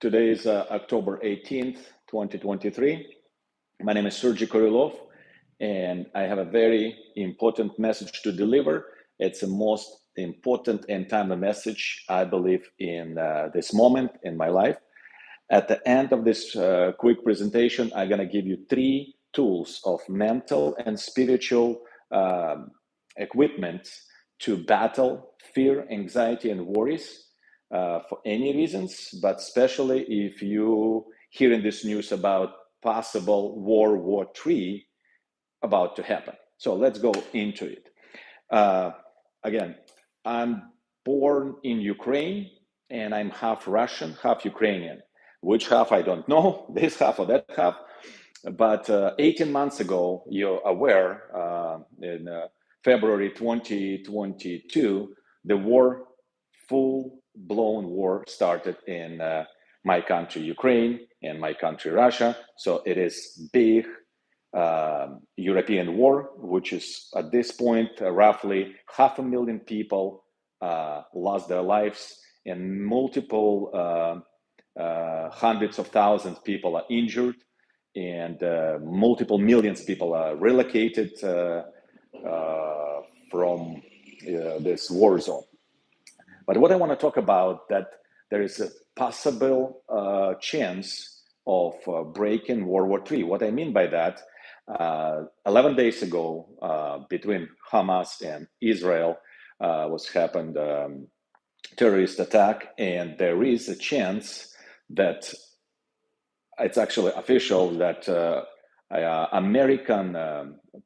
Today is October 18th, 2023. My name is Sergey Korylov, and I have a very important message to deliver. It's the most important and timely message, I believe, in this moment in my life. At the end of this quick presentation, I'm going to give you 3 tools of mental and spiritual equipment to battle fear, anxiety, and worries. For any reasons, but especially if you hearing this news about possible World War III about to happen. So let's go into it. Again, I'm born in Ukraine and I'm half Russian, half Ukrainian. Which half, I don't know, this half or that half. But 18 months ago, you're aware, in February 2022, the war, full-blown war started in my country, Ukraine, and my country, Russia. So it is big European war, which is at this point, roughly 500,000 people lost their lives, and multiple hundreds of thousands of people are injured, and multiple millions of people are relocated from this war zone. But what I want to talk about, that there is a possible chance of breaking World War III. What I mean by that, 11 days ago, between Hamas and Israel was happened terrorist attack, and there is a chance that it's actually official that American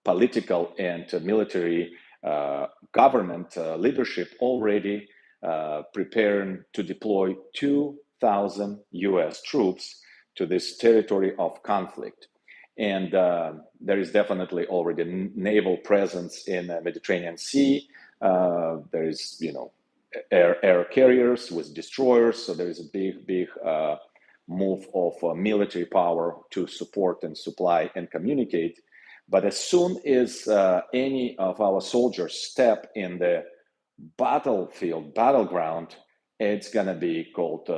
political and military government leadership already preparing to deploy 2,000 US troops to this territory of conflict. And there is definitely already naval presence in the Mediterranean Sea. There is, air carriers with destroyers. So there is a big move of military power to support and supply and communicate. But as soon as any of our soldiers step in the battleground, it's going to be called,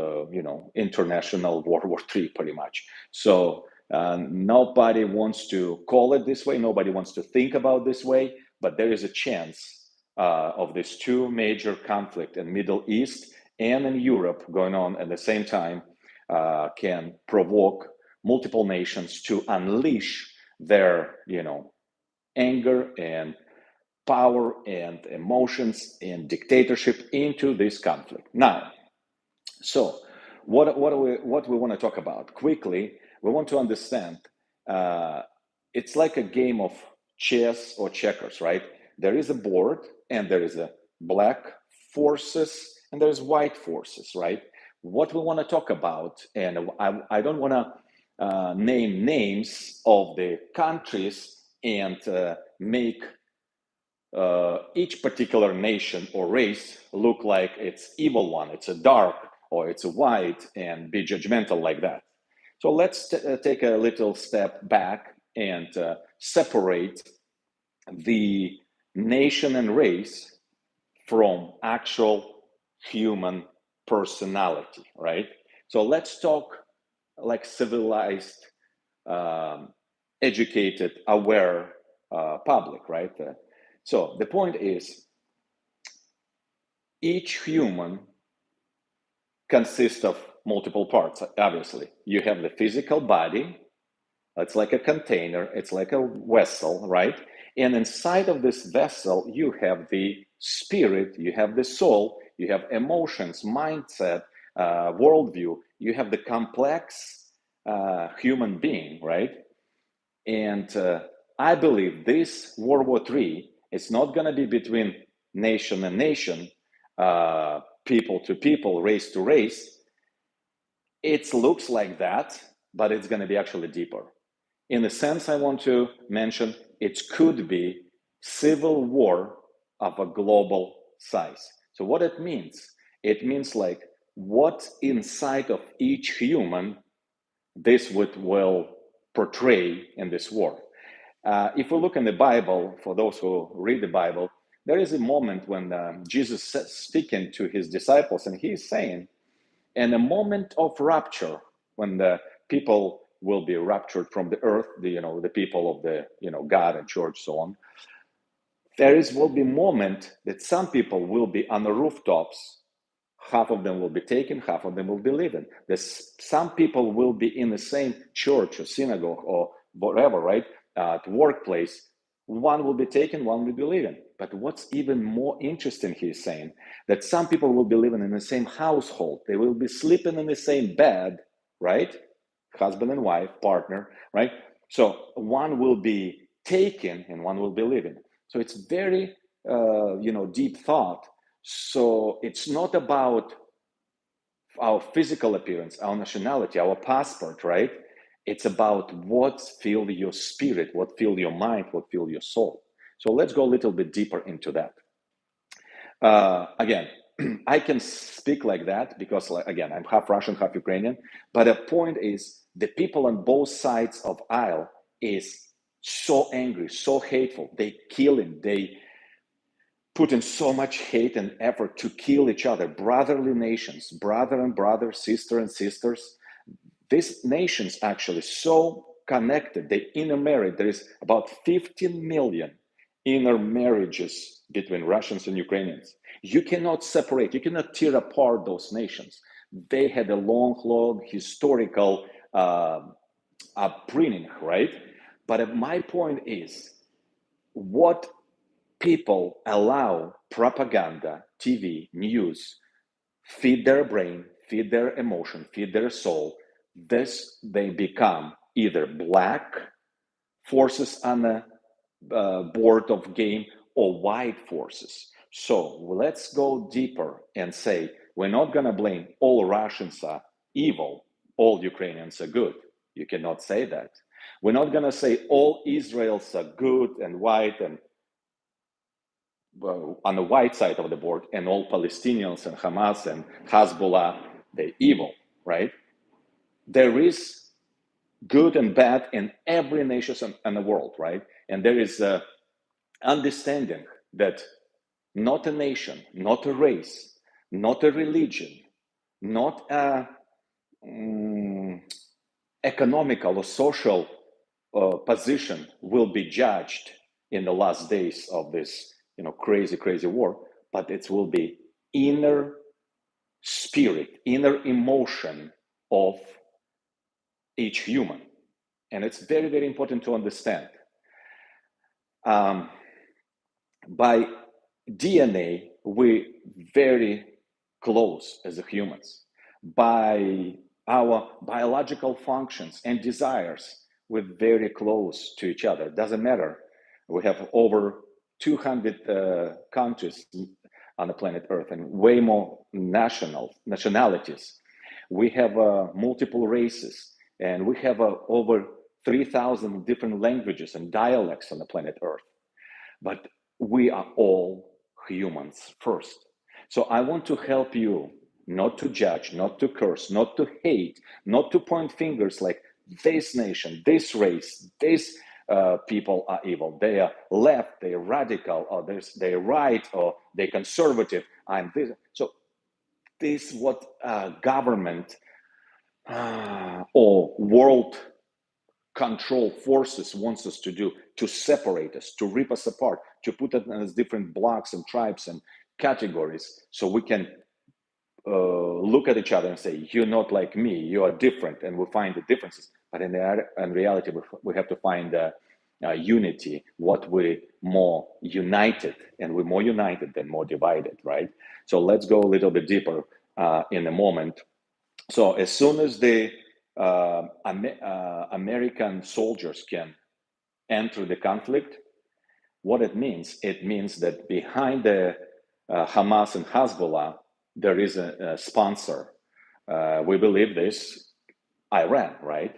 international World War III, pretty much. So nobody wants to call it this way. Nobody wants to think about this way. But there is a chance of these 2 major conflicts in Middle East and in Europe going on at the same time can provoke multiple nations to unleash their, anger and power and emotions and dictatorship into this conflict. Now, so what we want to talk about quickly, we want to understand it's like a game of chess or checkers, right? There is a board and there is a black forces and there's white forces, right? What we want to talk about, and I don't want to name names of the countries and make each particular nation or race look like it's evil one, it's a dark, or it's a white, and be judgmental like that. So let's take a little step back and separate the nation and race from actual human personality, right? So let's talk like civilized, educated, aware public, right? So the point is, each human consists of multiple parts, obviously. You have the physical body, it's like a container, it's like a vessel, right? And inside of this vessel, you have the spirit, you have the soul, you have emotions, mindset, worldview, you have the complex human being, right? And I believe this World War III is not going to be between nation and nation, people to people, race to race. It looks like that, but it's going to be actually deeper. In a sense, I want to mention it could be civil war of a global size. So what it means like what inside of each human this will portray in this war. If we look in the Bible, for those who read the Bible, there is a moment when Jesus is speaking to his disciples, and he's saying, And a moment of rapture, when the people will be raptured from the earth, the people of the God and church, so on. Will be a moment that some people will be on the rooftops. Half of them will be taken, half of them will be living. Some people will be in the same church or synagogue or whatever, right? At workplace. One will be taken, one will be living. But what's even more interesting, he's saying, that some people will be living in the same household. They will be sleeping in the same bed, right? Husband and wife, partner, right? So one will be taken and one will be living. So it's very, deep thought. So it's not about our physical appearance, our nationality, our passport, right? It's about what fills your spirit, what fills your mind, what fills your soul. So let's go a little bit deeper into that. Again, I can speak like that because, again, I'm half Russian, half Ukrainian. But the point is, the people on both sides of aisle is so angry, so hateful. They killing, they put in so much hate and effort to kill each other. Brotherly nations, brother and brother, sister and sisters. These nations actually so connected. They intermarried. There is about 15 million intermarriages between Russians and Ukrainians. You cannot separate, you cannot tear apart those nations. They had a long historical upbringing, right? But my point is, what people allow propaganda, TV, news, feed their brain, feed their emotion, feed their soul, they become either black forces on the board of game or white forces. So let's go deeper and say, we're not going to blame all Russians are evil, all Ukrainians are good. You cannot say that. We're not going to say all Israelis are good and white and on the white side of the board, and all Palestinians and Hamas and Hezbollah, they're evil, right? There is good and bad in every nation in the world, right? And there is a understanding that not a nation, not a race, not a religion, not a economical or social position will be judged in the last days of this crazy war, but it will be inner spirit, inner emotion of each human. And it's very, very important to understand. By DNA, we're very close as humans. By our biological functions and desires, we're very close to each other. Doesn't matter. We have over 200 countries on the planet Earth and way more nationalities. We have multiple races, and we have over 3,000 different languages and dialects on the planet Earth. But we are all humans first. So I want to help you not to judge, not to curse, not to hate, not to point fingers like this nation, this race, these people are evil. They are left, they're radical, or they're right, or they're conservative. I'm this. So this is what government or world control forces wants us to do, to separate us, to rip us apart, to put us as different blocks and tribes and categories, so we can look at each other and say, you're not like me, you are different, and we find the differences. But in reality, we have to find unity, what we're more united, and we're more united than more divided, right? So let's go a little bit deeper in a moment. So as soon as the American soldiers can enter the conflict, what it means that behind the Hamas and Hezbollah, there is a sponsor. We believe this, Iran, right?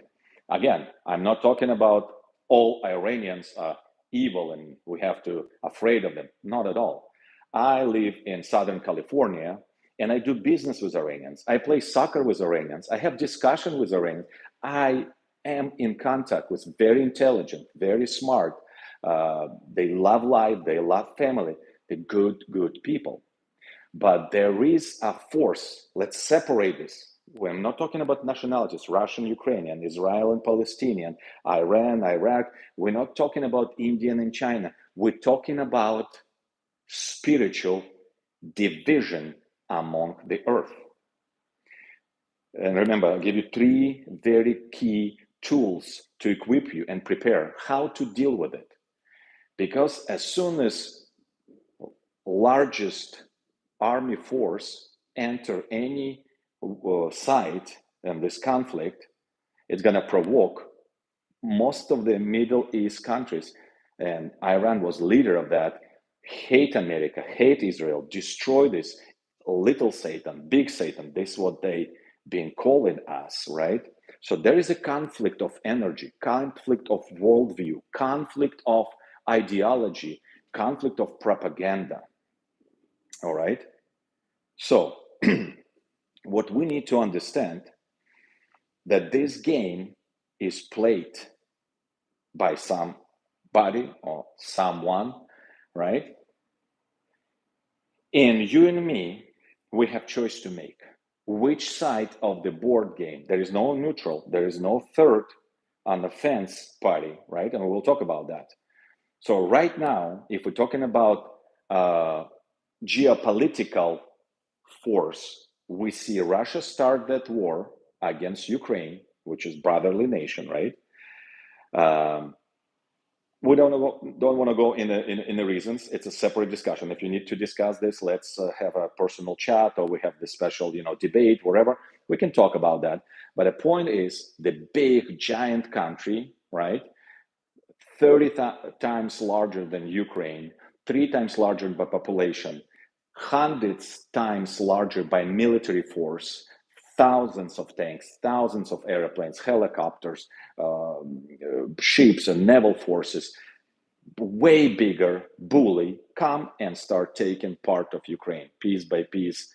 Again, I'm not talking about all Iranians are evil and we have to afraid of them. Not at all. I live in Southern California, and I do business with Iranians. I play soccer with Iranians. I have discussion with Iranians. I am in contact with very intelligent, very smart. They love life. They love family. They're good people. But there is a force. Let's separate this. We're not talking about nationalities, Russian, Ukrainian, Israel and Palestinian, Iran, Iraq. We're not talking about Indian and China. We're talking about spiritual division among the earth. And remember, I'll give you 3 very key tools to equip you and prepare how to deal with it. Because as soon as largest army force enter any site in this conflict, it's going to provoke most of the Middle East countries, and Iran was leader of that, hate America, hate Israel, destroy this little Satan, big Satan. This is what they been calling us, right? So there is a conflict of energy, conflict of worldview, conflict of ideology, conflict of propaganda. All right. So what we need to understand that this game is played by somebody or someone, right? And you and me, we have choice to make. Which side of the board game? There is no neutral. There is no third on the fence party, right? And we'll talk about that. So right now, if we're talking about geopolitical force, we see Russia start that war against Ukraine, which is brotherly nation, right? We don't want to go in the reasons. It's a separate discussion. If you need to discuss this, let's have a personal chat, or we have this special, debate, whatever. We can talk about that. But the point is, the big giant country, right? 30 times larger than Ukraine, 3 times larger by population, hundreds times larger by military force, thousands of tanks, thousands of airplanes, helicopters, ships and naval forces, way bigger bully, come and start taking part of Ukraine, piece by piece,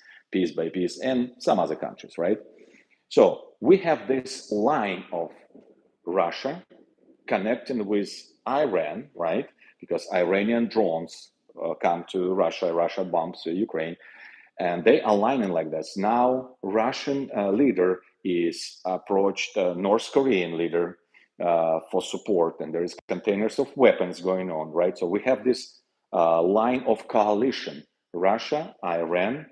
and some other countries, right? So we have this line of Russia connecting with Iran, right? Because Iranian drones come to Russia, Russia bombs Ukraine, and they aligning like this. Now, Russian leader is approached North Korean leader for support, and there is containers of weapons going on, right? So we have this line of coalition: Russia, Iran,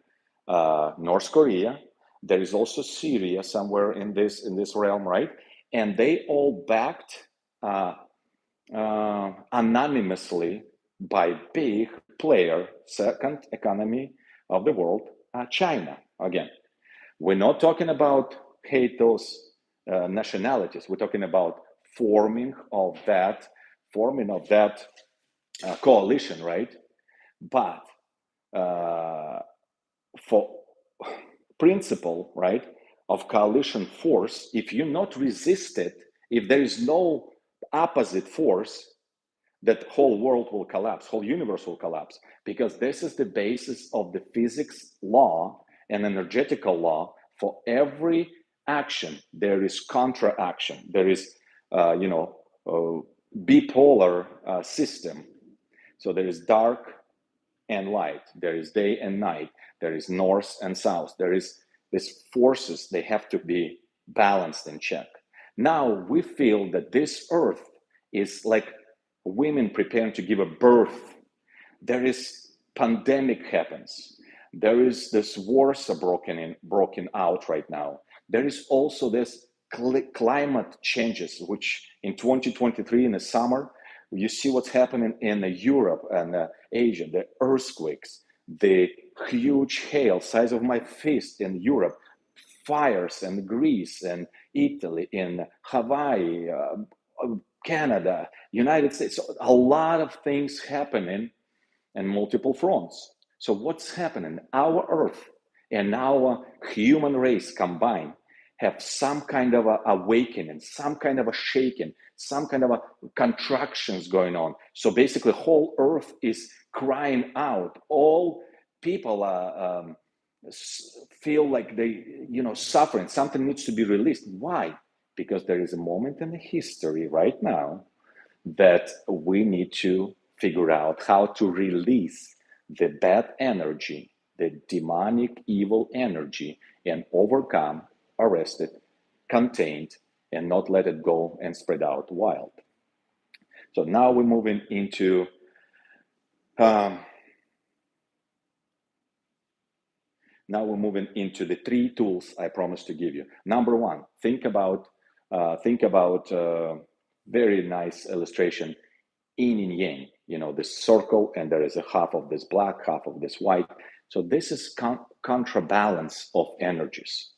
North Korea. There is also Syria somewhere in this realm, right? And they all backed anonymously by big player, second economy of the world, China. Again, we're not talking about hate those nationalities. We're talking about forming of that coalition, right? But for principle, right, of coalition force, if you not resist it, if there is no opposite force, that whole world will collapse, whole universe will collapse, because this is the basis of the physics law and energetical law. For every action, there is contra action. There is, bipolar system. So there is dark and light. There is day and night. There is north and south. There is these forces. They have to be balanced and checked. Now we feel that this earth is like women preparing to give a birth. There is pandemic happens. There is this wars are broken out right now. There is also this climate changes, which in 2023 in the summer, you see what's happening in Europe and Asia, the earthquakes, the huge hail size of my fist in Europe, fires in Greece and Italy, in Hawaii, Canada, United States. So a lot of things happening in multiple fronts. So what's happening? Our Earth and our human race combined have some kind of a awakening, some kind of a shaking, some kind of a contractions going on. So basically, whole Earth is crying out. All people feel like they, suffering. Something needs to be released. Why? Because there is a moment in history right now that we need to figure out how to release the bad energy the demonic evil energy and overcome, arrest it, contained, and not let it go and spread out wild. So now we're moving into the three tools I promised to give you. Number one, think about very nice illustration, yin and yang. You know, this circle, and there is a half of this black, half of this white. So this is counterbalance of energies.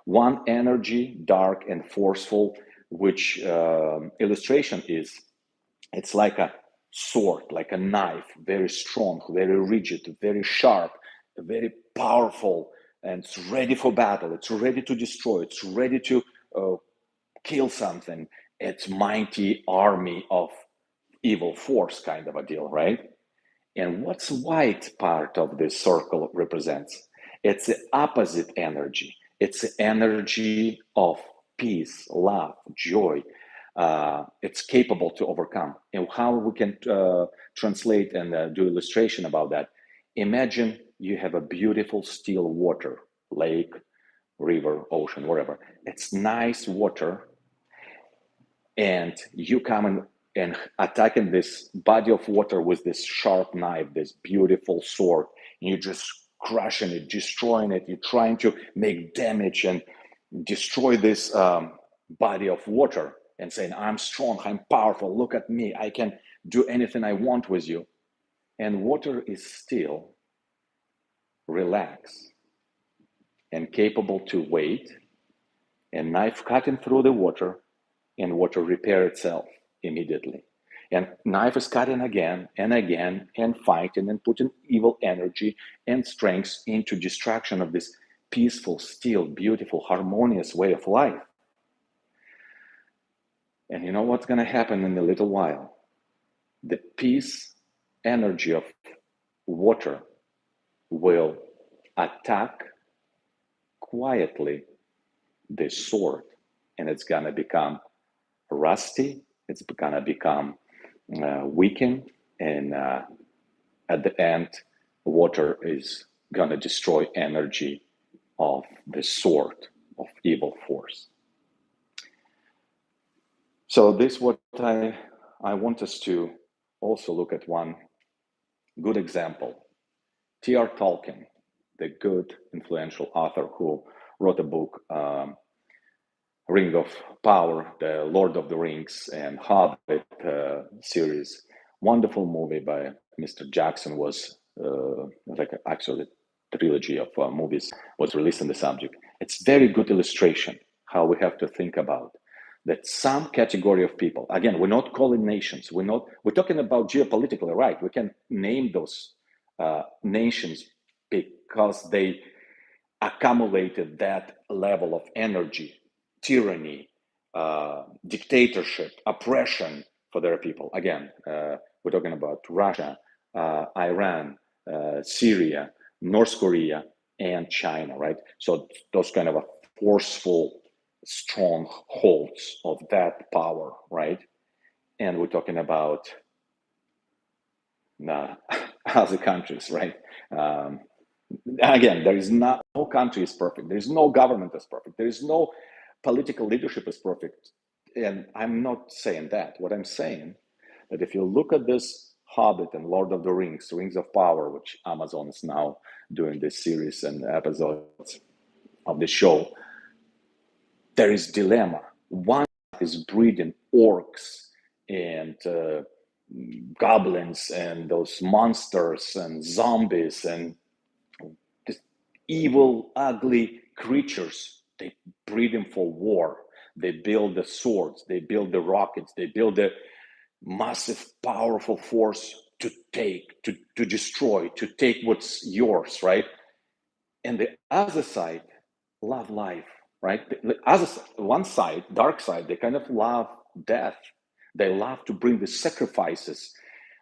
One energy, dark and forceful, which illustration is, it's like a sword, like a knife, very strong, very rigid, very sharp, very powerful, and it's ready for battle. It's ready to destroy. It's ready to kill something. It's mighty army of evil force kind of a deal, right? And what's white part of this circle represents? It's the opposite energy. It's the energy of peace, love, joy. It's capable to overcome. And how we can translate and do illustration about that. Imagine you have a beautiful still water, lake, river, ocean, whatever. It's nice water, and you come and attacking this body of water with this sharp knife, this beautiful sword, and you're just crushing it, destroying it. You're trying to make damage and destroy this body of water and saying, I'm strong, I'm powerful, look at me, I can do anything I want with you. And water is still relaxed and capable to wait, and knife cutting through the water, and water repair itself immediately. And knife is cutting again and again and fighting and putting evil energy and strength into destruction of this peaceful, still, beautiful, harmonious way of life. And you know what's going to happen in a little while? The peace energy of water will attack quietly the sword, and it's going to become rusty, it's going to become weakened, and at the end, water is going to destroy energy of the sword of evil force. So this what I want us to also look at one good example. T.R. Tolkien, the good influential author who wrote a book, Ring of Power, the Lord of the Rings and Hobbit series. Wonderful movie by Mr. Jackson, was like actually a trilogy of movies was released on the subject. It's very good illustration how we have to think about that some category of people, again, we're not calling nations, we're talking about geopolitically, right? We can name those nations because they accumulated that level of energy, tyranny, dictatorship, oppression for their people. Again, we're talking about Russia, Iran, Syria, North Korea, and China, right? So those kind of a forceful strongholds of that power, right? And we're talking about other countries, right? Again, there is no country is perfect. There is no government is perfect. There is no political leadership is perfect. And I'm not saying that. What I'm saying that if you look at this Hobbit and Lord of the Rings, Rings of Power, which Amazon is now doing this series and episodes of the show, there is dilemma. One is breeding orcs and goblins and those monsters and zombies and evil, ugly creatures. They breed them for war. They build the swords. They build the rockets. They build the massive, powerful force to take, to destroy, to take what's yours, right? And the other side love life, right? The other one side, dark side, they kind of love death. They love to bring the sacrifices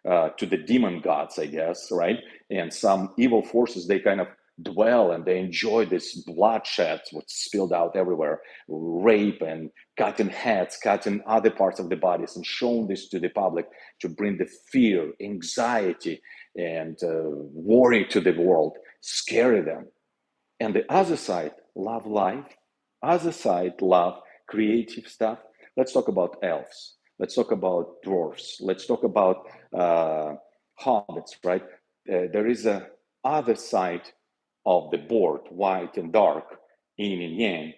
to the demon gods, I guess, right? And some evil forces, they kind of dwell and they enjoy this bloodshed, which spilled out everywhere, rape and cutting heads, cutting other parts of the bodies, and showing this to the public to bring the fear, anxiety, and worry to the world, scare them. And the other side, love life. Other side, love creative stuff. Let's talk about elves. Let's talk about dwarfs. Let's talk about hobbits, right? There is a other side of the board, white and dark, yin and yang.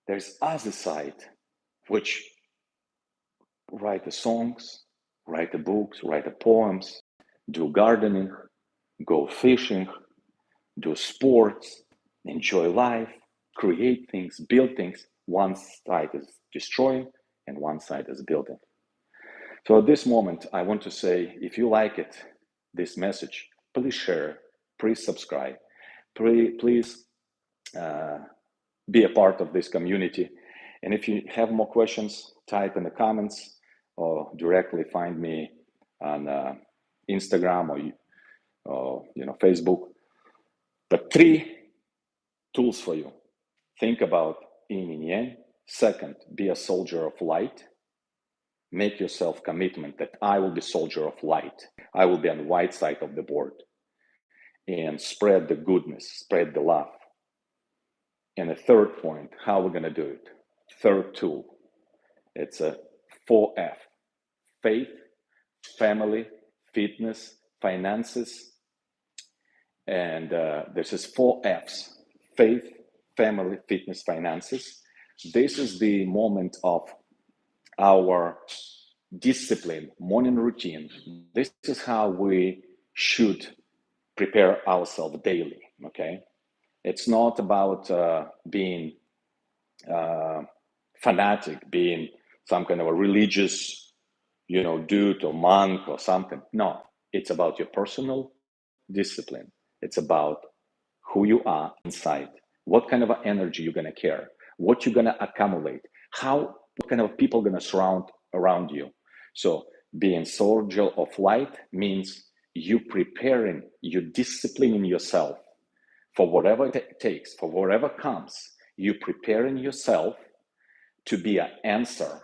There's other side, which write the songs, write the books, write the poems, do gardening, go fishing, do sports, enjoy life, create things, build things. One side is destroying and one side is building. So at this moment, I want to say, if you like it, this message, please share, please subscribe, please be a part of this community. And if you have more questions, type in the comments or directly find me on Instagram or Facebook. But 3 tools for you. Think about yin and yang. Second, be a soldier of light. Make yourself commitment that I will be soldier of light. I will be on the white side of the board. And spread the goodness, spread the love. And the third point, how we're going to do it. Third tool, it's a 4F. Faith, family, fitness, finances. And this is 4 Fs. Faith, family, fitness, finances. This is the moment of our discipline, morning routine. This is how we should prepare ourselves daily, okay? It's not about being fanatic, being some kind of a religious, dude or monk or something. No, it's about your personal discipline. It's about who you are inside, what kind of energy you're going to carry, what you're going to accumulate, what kind of people are going to surround around you. So being soldier of light means you preparing, you disciplining yourself for whatever it takes, for whatever comes. You preparing yourself to be an answer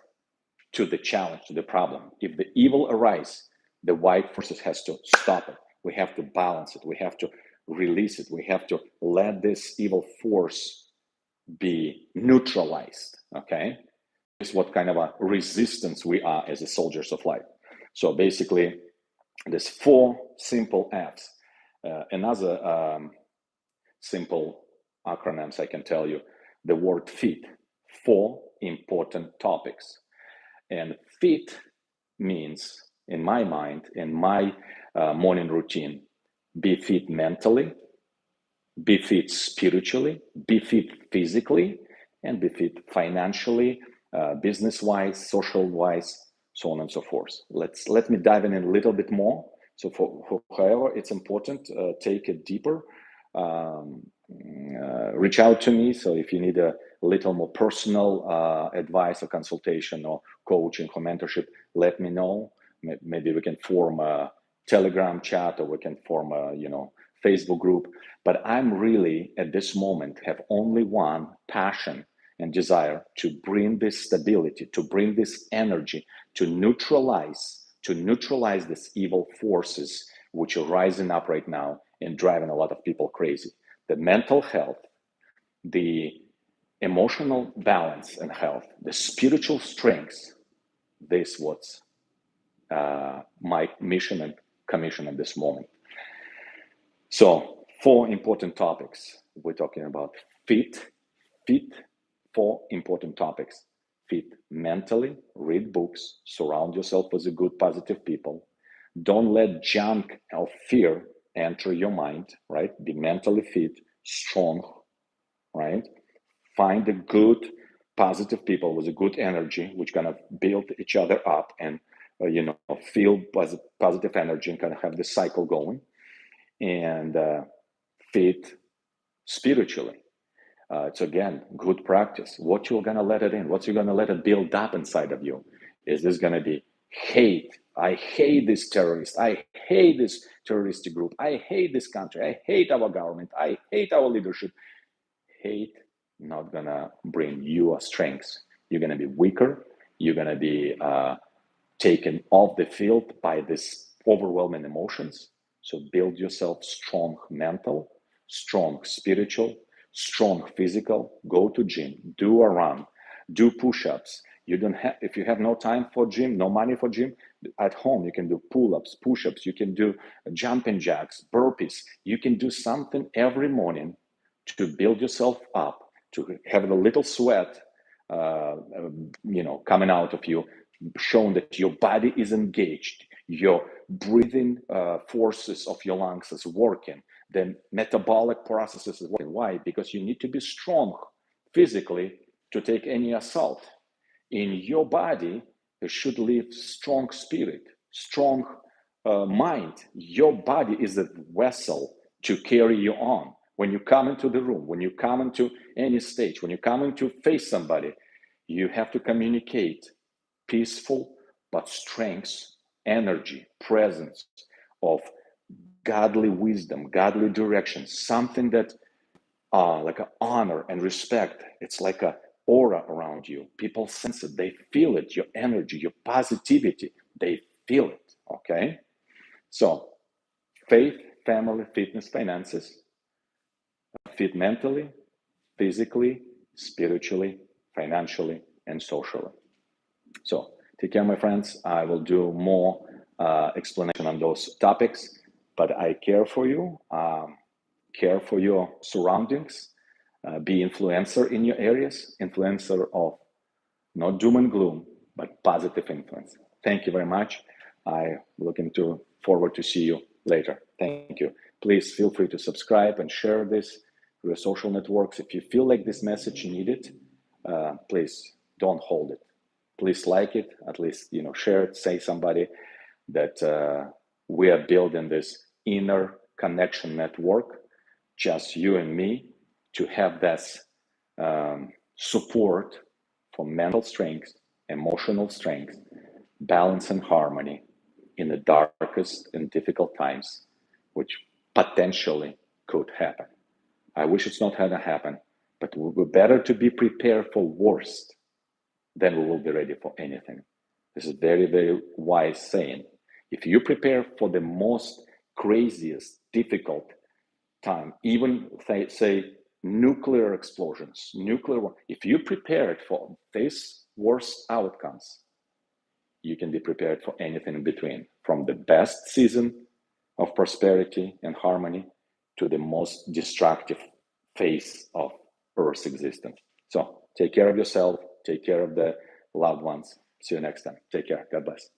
to the challenge, to the problem. If the evil arises, the white forces has to stop it. We have to balance it. We have to release it. We have to let this evil force be neutralized, okay? This is what kind of a resistance we are as the soldiers of light. So basically, there's 4 simple Fs. Another simple acronyms I can tell you, the word fit, 4 important topics. And fit means, in my mind, in my morning routine, be fit mentally, be fit spiritually, be fit physically, and be fit financially, business-wise, social-wise, so on and so forth. Let me dive in a little bit more. So for however it's important, take it deeper. Reach out to me. So if you need a little more personal advice or consultation or coaching or mentorship, let me know. Maybe we can form a Telegram chat or we can form a Facebook group. But I'm really at this moment have only one passion and desire to bring this stability, to bring this energy, to neutralize these evil forces which are rising up right now and driving a lot of people crazy. The mental health, the emotional balance and health, the spiritual strengths. This was my mission and commission at this moment. So 4 important topics. We're talking about fit, 4 important topics. Fit mentally, read books, surround yourself with good, positive people. Don't let junk of fear enter your mind, right? Be mentally fit, strong, right? Find the good, positive people with a good energy, which kind of build each other up and, feel positive energy and kind of have this cycle going. And fit spiritually. It's again, good practice. What you're going to let it in, what you're going to let it build up inside of you. Is this going to be hate. I hate this terrorist. I hate this terroristic group. I hate this country. I hate our government. I hate our leadership. Hate not gonna bring you a strength. You're gonna be weaker. You're gonna be taken off the field by this overwhelming emotions. So build yourself strong mental, strong spiritual, strong physical. Go to gym, do a run, do push-ups. You don't have, if you have no time for gym, no money for gym, at home you can do pull-ups, push-ups, you can do jumping jacks, burpees. You can do something every morning to build yourself up, to have a little sweat, coming out of you, showing that your body is engaged, your breathing forces of your lungs is working, then metabolic processes is working. Why? Because you need to be strong physically to take any assault. In your body, there should live strong spirit, strong mind. Your body is a vessel to carry you on. When you come into the room, when you come into any stage, when you come into face somebody, you have to communicate peaceful but strength, energy, presence of godly wisdom, godly direction, something that like an honor and respect. It's like a aura around you. People sense it, they feel it, your energy, your positivity, they feel it, okay? So faith, family, fitness, finances, fit mentally, physically, spiritually, financially, and socially. So take care, my friends. I will do more explanation on those topics, but I care for you, care for your surroundings, be influencer in your areas, influencer of not doom and gloom, but positive influence. Thank you very much. I'm looking forward to see you later. Thank you. Please feel free to subscribe and share this through your social networks. If you feel like this message you need it, please don't hold it. Please like it, at least share it, say somebody that we are building this inner connection network, just you and me, to have this support for mental strength, emotional strength, balance and harmony in the darkest and difficult times, which potentially could happen. I wish it's not gonna happen, but we're better to be prepared for worst than we will be ready for anything. This is very, very wise saying. If you prepare for the most craziest, difficult time, even say nuclear explosions, if you prepared for these worst outcomes, you can be prepared for anything in between, from the best season of prosperity and harmony to the most destructive phase of Earth's existence. So take care of yourself, take care of the loved ones. See you next time. Take care. God bless.